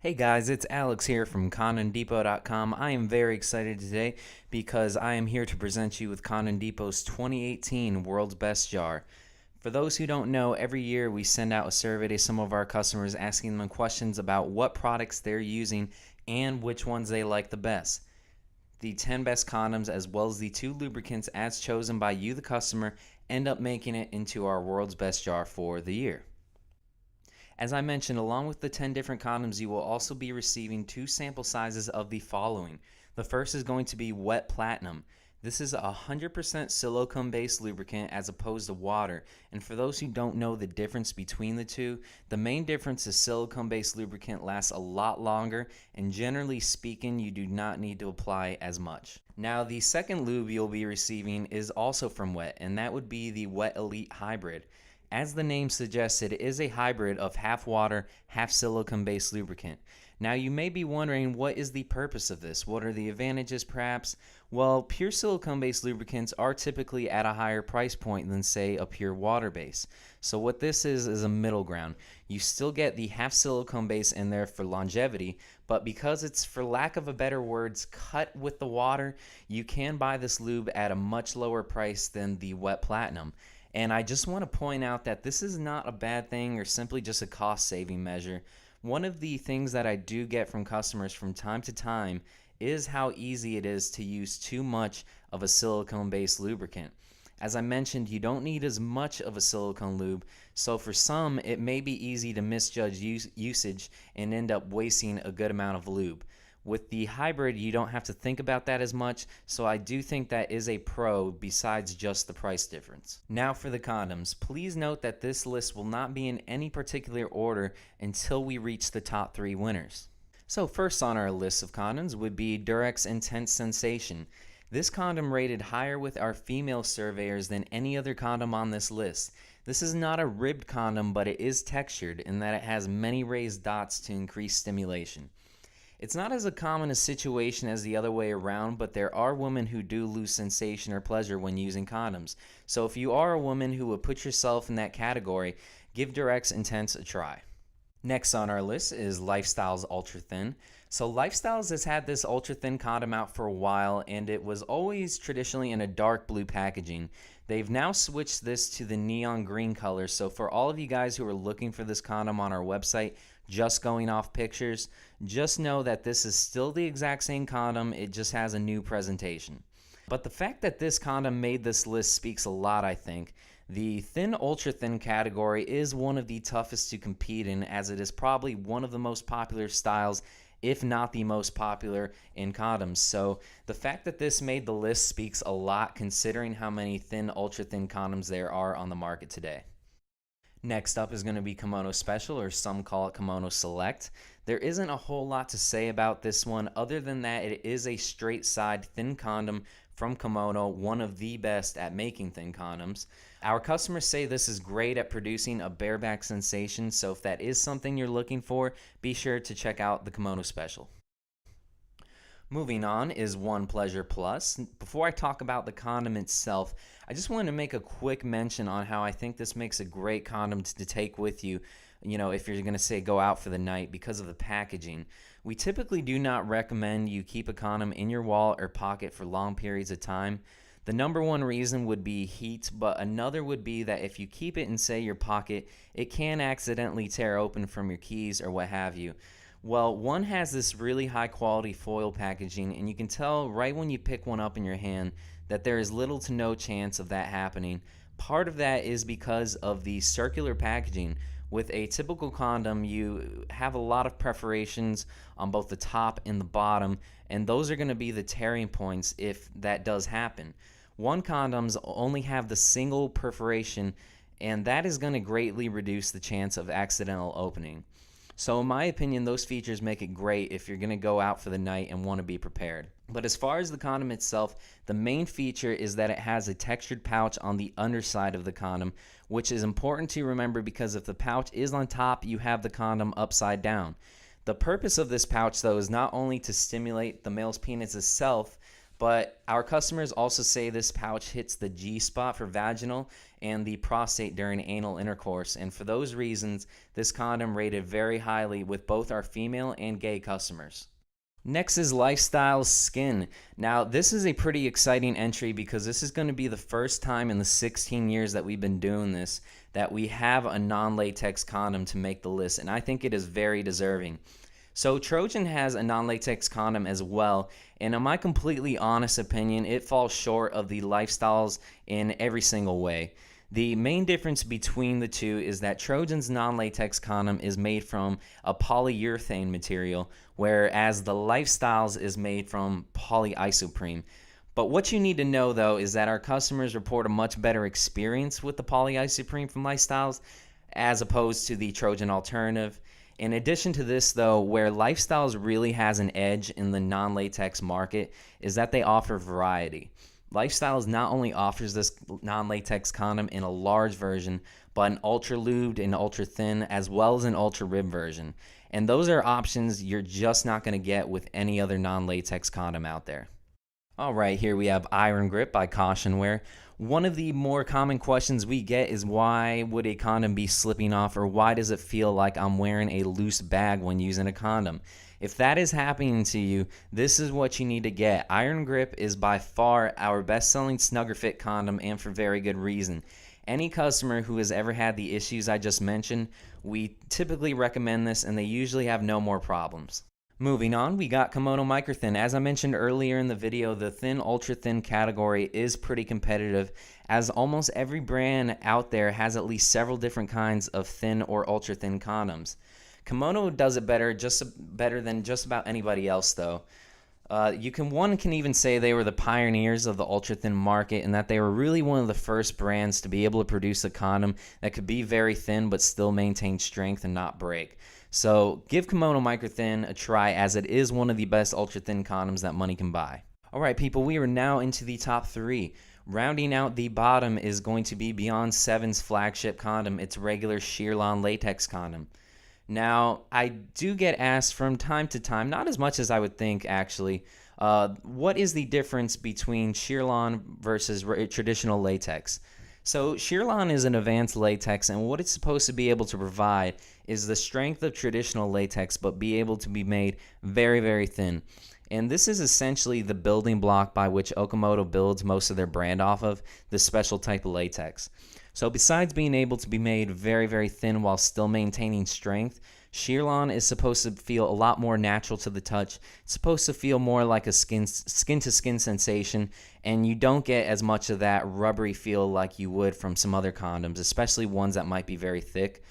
Hey guys, it's Alex here from CondonDepot.com. I am very excited today because I am here to present you with Condom Depot's 2018 World's Best Jar. For those who don't know, every year we send out a survey to some of our customers asking them questions about what products they're using and which ones they like the best. The 10 best condoms as well as the 2 lubricants as chosen by you, the customer, end up making it into our World's Best Jar for the year. As I mentioned, along with the 10 different condoms, you will also be receiving 2 sample sizes of the following. The first is going to be Wet Platinum. This is a 100% silicone-based lubricant as opposed to water. And for those who don't know the difference between the two, the main difference is silicone-based lubricant lasts a lot longer, and generally speaking, you do not need to apply as much. Now, the second lube you'll be receiving is also from Wet, and that would be the Wet Elite Hybrid. As the name suggests, it is a hybrid of half water, half silicone-based lubricant. Now you may be wondering, what is the purpose of this? What are the advantages perhaps? Well, pure silicone-based lubricants are typically at a higher price point than, say, a pure water base. So what this is a middle ground. You still get the half silicone base in there for longevity, but because it's, for lack of a better words, cut with the water, you can buy this lube at a much lower price than the Wet Platinum. And I just want to point out that this is not a bad thing or simply just a cost-saving measure. One of the things that I do get from customers from time to time is how easy it is to use too much of a silicone-based lubricant. As I mentioned, you don't need as much of a silicone lube, so for some, it may be easy to misjudge usage and end up wasting a good amount of lube. With the hybrid, you don't have to think about that as much, so I do think that is a pro besides just the price difference. Now for the condoms. Please note that this list will not be in any particular order until we reach the top 3 winners. So first on our list of condoms would be Durex Intense Sensation. This condom rated higher with our female surveyors than any other condom on this list. This is not a ribbed condom, but it is textured in that it has many raised dots to increase stimulation. It's not as common a situation as the other way around, but there are women who do lose sensation or pleasure when using condoms. So if you are a woman who would put yourself in that category, give Durex Intense a try. Next on our list is Lifestyles Ultra Thin. So Lifestyles has had this ultra thin condom out for a while, and it was always traditionally in a dark blue packaging. They've now switched this to the neon green color, so for all of you guys who are looking for this condom on our website, just going off pictures, just know that this is still the exact same condom, it just has a new presentation. But the fact that this condom made this list speaks a lot, I think. The thin ultra thin category is one of the toughest to compete in, as it is probably one of the most popular styles, if not the most popular in condoms. So the fact that this made the list speaks a lot, considering how many thin ultra thin condoms there are on the market today. Next up is going to be Kimono Special, or some call it Kimono Select. There isn't a whole lot to say about this one other than that it is a straight side thin condom from Kimono, one of the best at making thin condoms. Our customers say this is great at producing a bareback sensation, so if that is something you're looking for, be sure to check out the Kimono Special. Moving on is One Pleasure Plus. Before I talk about the condom itself, I just wanted to make a quick mention on how I think this makes a great condom to take with you, if you're going to say go out for the night, because of the packaging. We typically do not recommend you keep a condom in your wallet or pocket for long periods of time. The number one reason would be heat, but another would be that if you keep it in, say, your pocket, it can accidentally tear open from your keys or what have you. Well, one has this really high quality foil packaging, and you can tell right when you pick one up in your hand that there is little to no chance of that happening. Part of that is because of the circular packaging. With a typical condom, you have a lot of perforations on both the top and the bottom, and those are going to be the tearing points if that does happen. One condoms only have the single perforation, and that is going to greatly reduce the chance of accidental opening. So in my opinion, those features make it great if you're going to go out for the night and want to be prepared. But as far as the condom itself, the main feature is that it has a textured pouch on the underside of the condom, which is important to remember because if the pouch is on top, you have the condom upside down. The purpose of this pouch, though, is not only to stimulate the male's penis itself, But our customers also say this pouch hits the G spot for vaginal and the prostate during anal intercourse. And for those reasons, this condom rated very highly with both our female and gay customers. Next is Lifestyle Skyn. Now, this is a pretty exciting entry because this is going to be the first time in the 16 years that we've been doing this that we have a non-latex condom to make the list, and I think it is very deserving. So Trojan has a non-latex condom as well, and in my completely honest opinion, it falls short of the Lifestyles in every single way. The main difference between the two is that Trojan's non-latex condom is made from a polyurethane material, whereas the Lifestyles is made from polyisoprene. But what you need to know, though, is that our customers report a much better experience with the polyisoprene from Lifestyles as opposed to the Trojan alternative. In addition to this, though, where Lifestyles really has an edge in the non-latex market is that they offer variety. Lifestyles not only offers this non-latex condom in a large version, but an ultra lubed and ultra thin, as well as an ultra rib version. And those are options you're just not going to get with any other non-latex condom out there. All right, here we have Iron Grip by Cautionware. One of the more common questions we get is why would a condom be slipping off, or why does it feel like I'm wearing a loose bag when using a condom? If that is happening to you, this is what you need to get. Iron Grip is by far our best-selling Snugger Fit condom, and for very good reason. Any customer who has ever had the issues I just mentioned, we typically recommend this, and they usually have no more problems. Moving on, we got Kimono MicroThin. As I mentioned earlier in the video, the thin, ultra thin category is pretty competitive, as almost every brand out there has at least several different kinds of thin or ultra thin condoms. Kimono does it better than just about anybody else, though. One can even say they were the pioneers of the ultra thin market, and that they were really one of the first brands to be able to produce a condom that could be very thin but still maintain strength and not break. So give Kimono MicroThin a try, as it is one of the best ultra thin condoms that money can buy. Alright people, we are now into the top 3. Rounding out the bottom is going to be Beyond 7's flagship condom, its regular Shearlon latex condom. Now, I do get asked from time to time, not as much as I would think actually, what is the difference between Shearlon versus traditional latex? So Shearlon is an advanced latex, and what it's supposed to be able to provide is the strength of traditional latex, but be able to be made very, very thin. And this is essentially the building block by which Okamoto builds most of their brand off of, this special type of latex. So besides being able to be made very, very thin while still maintaining strength, Shearlon is supposed to feel a lot more natural to the touch. It's supposed to feel more like a skin-to-skin sensation, and you don't get as much of that rubbery feel like you would from some other condoms, especially ones that might be very thick.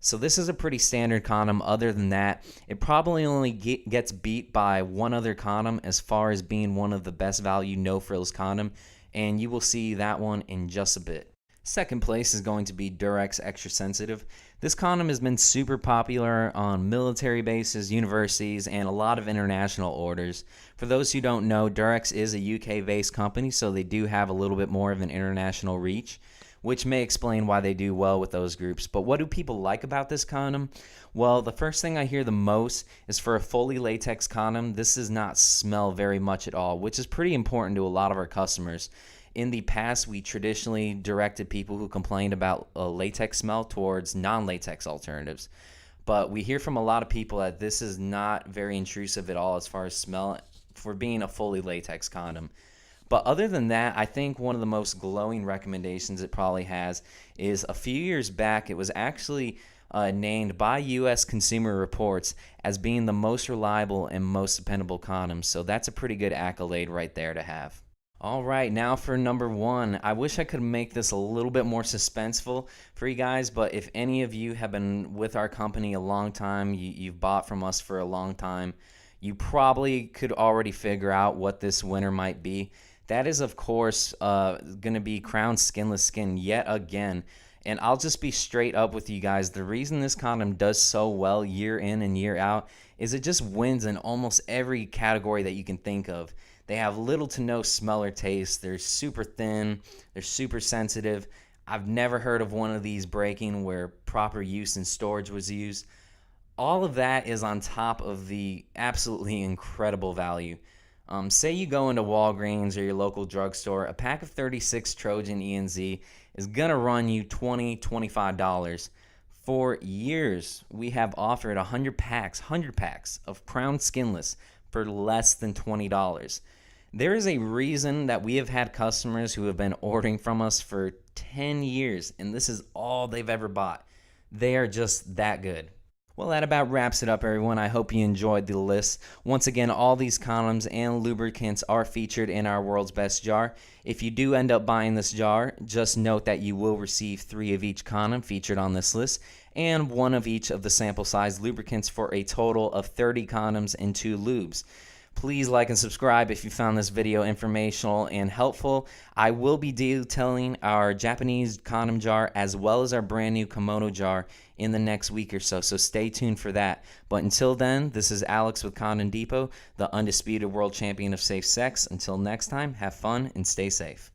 So this is a pretty standard condom. Other than that, it probably only gets beat by one other condom as far as being one of the best value no-frills condom, and you will see that one in just a bit. Second place is going to be Durex Extra Sensitive. This condom has been super popular on military bases, universities, and a lot of international orders. For those who don't know, Durex is a UK-based company, so they do have a little bit more of an international reach, which may explain why they do well with those groups. But what do people like about this condom? Well, the first thing I hear the most is for a fully latex condom, this does not smell very much at all, which is pretty important to a lot of our customers. In the past, we traditionally directed people who complained about a latex smell towards non-latex alternatives. But we hear from a lot of people that this is not very intrusive at all as far as smell for being a fully latex condom. But other than that, I think one of the most glowing recommendations it probably has is a few years back, it was actually named by U.S. Consumer Reports as being the most reliable and most dependable condom. So that's a pretty good accolade right there to have. Alright, now for number 1. I wish I could make this a little bit more suspenseful for you guys, but if any of you have been with our company a long time, you've bought from us for a long time, you probably could already figure out what this winner might be. That is, of course, going to be Crown Skinless Skin yet again. And I'll just be straight up with you guys. The reason this condom does so well year in and year out is it just wins in almost every category that you can think of. They have little to no smell or taste. They're super thin. They're super sensitive. I've never heard of one of these breaking where proper use and storage was used. All of that is on top of the absolutely incredible value. Say you go into Walgreens or your local drugstore, a pack of 36 Trojan ENZ is going to run you $20, $25. For years, we have offered 100 packs of Crown Skinless for less than $20. There is a reason that we have had customers who have been ordering from us for 10 years, and this is all they've ever bought. They are just that good. Well, that about wraps it up, everyone. I hope you enjoyed the list. Once again, all these condoms and lubricants are featured in our World's Best Jar. If you do end up buying this jar, just note that you will receive 3 of each condom featured on this list and 1 of each of the sample size lubricants for a total of 30 condoms and 2 lubes. Please like and subscribe if you found this video informational and helpful. I will be detailing our Japanese condom jar as well as our brand new Kimono jar in the next week or so, so stay tuned for that. But until then, this is Alex with Condom Depot, the undisputed world champion of safe sex. Until next time, have fun and stay safe.